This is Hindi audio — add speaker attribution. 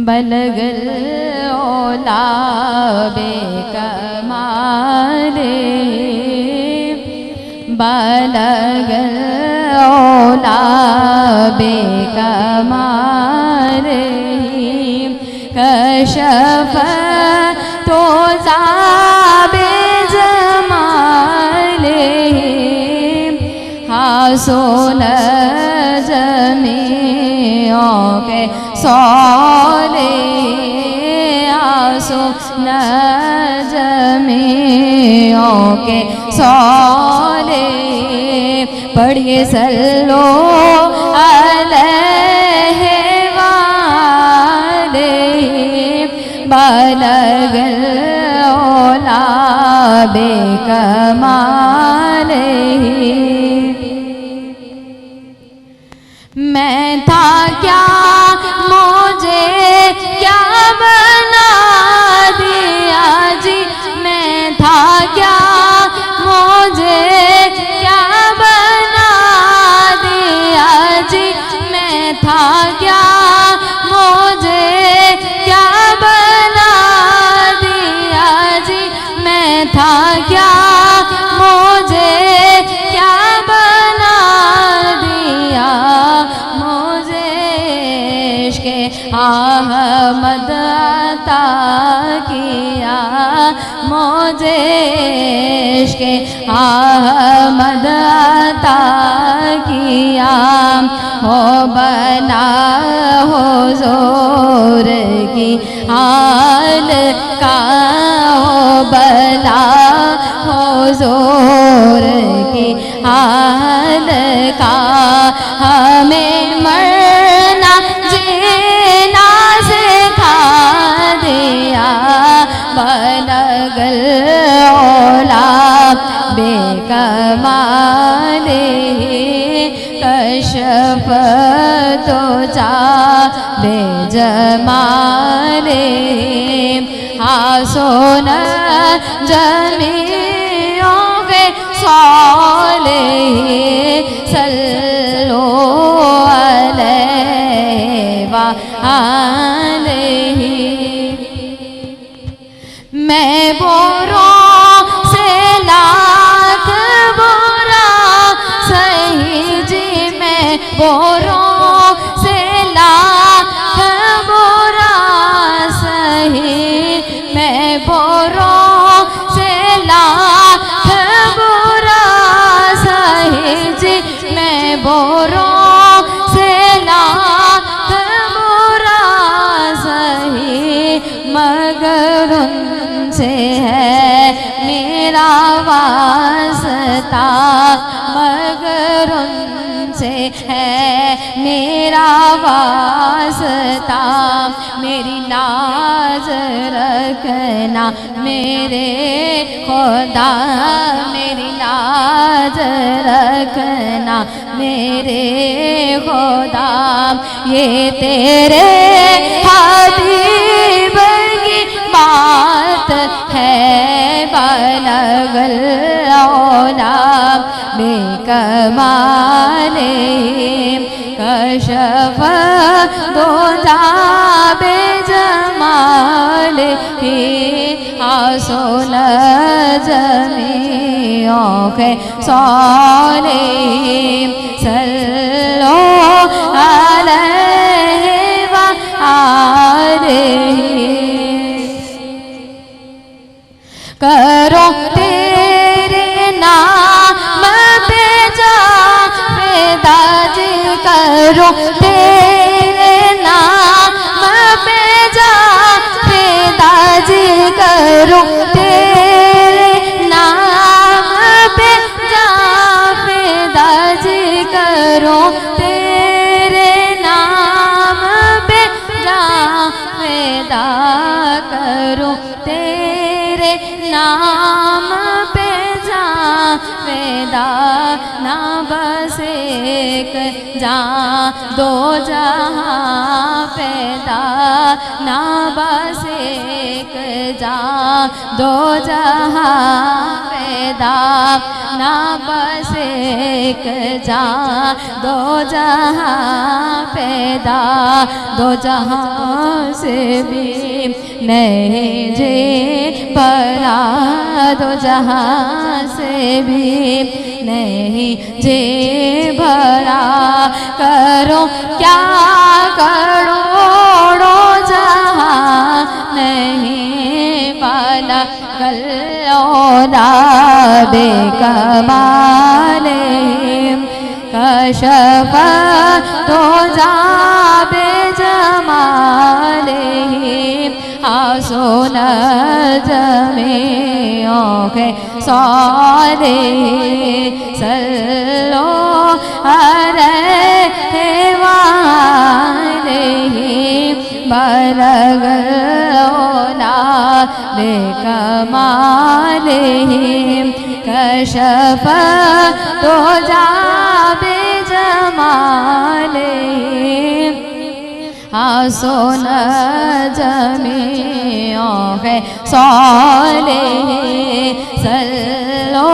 Speaker 1: बलगल ओला बेकमाले बलगल ओला बेकमाले कशफ तो जाबे जमाले हासोन जमियों के सोले आसो न जमियों के सोले पढ़िए सल्लो अलैहि वाले बलगल ओला बेकमाले मैं था क्या मुझे क्या बना दिया जी मैं था क्या मुझे क्या बना दिया जी मैं था क्या मुझे क्या बना दिया जी मैं था क्या मुझे क्या बना दिया अहमद अता किया मुझे इश्क़े अहमद अता किया हो बना हुज़ूर की हाल का हो बला हुज़ूर की हाल का हमें मरना जीना सिखा दिया बलगल ओला बेकमाले कशफ तो जा बेजमाले हासोन जमियों के सोले सल्लो अलैहि वालैहि मैं बोरों से लाख बोरा सही जी मैं बोरों से लाख बोरा सही मैं बोरों से लाख बोरा सही जी मैं बोरों से लाख बोरा सही मगर उनसे है मेरा वास्ता मगर उनसे है मेरा वास्ता मेरी लाज रखना मेरे खुदा मेरी लाज रखना मेरे खुदा ये तेरे हबीब की बात है बलगल ओला बेकमाले कशफ दो जाबे जमाले हासोन जमियों के सोले सल्लो अलैहि वालैहि करो तेरे नाम पे जा फिदा जी करो तेरे नाम पे जा फिदा जी करो तेरे नाम पे जा फिदा जी करो तेरे नाम पे जा फिदा करो तेरे नाम पे जा फिदा ना बस एक जा दो जहां पैदा ना बस एक जा दो जहां पैदा ना बस एक जहाँ दो जहाँ पैदा दो जहाँ से भी नहीं जे भरा दो जहाँ से भी नहीं जे भरा करो क्या करोड़ों जहाँ नहीं पाला कल्लोना बेकमाले कशफ तो जाबे जमाले आसोन जमे ओखे सौदे सल्लो अरे वाले बरगलोना बेकमाले कशफ तो जाबे जमाले आसोन जमे है सौले सल्लो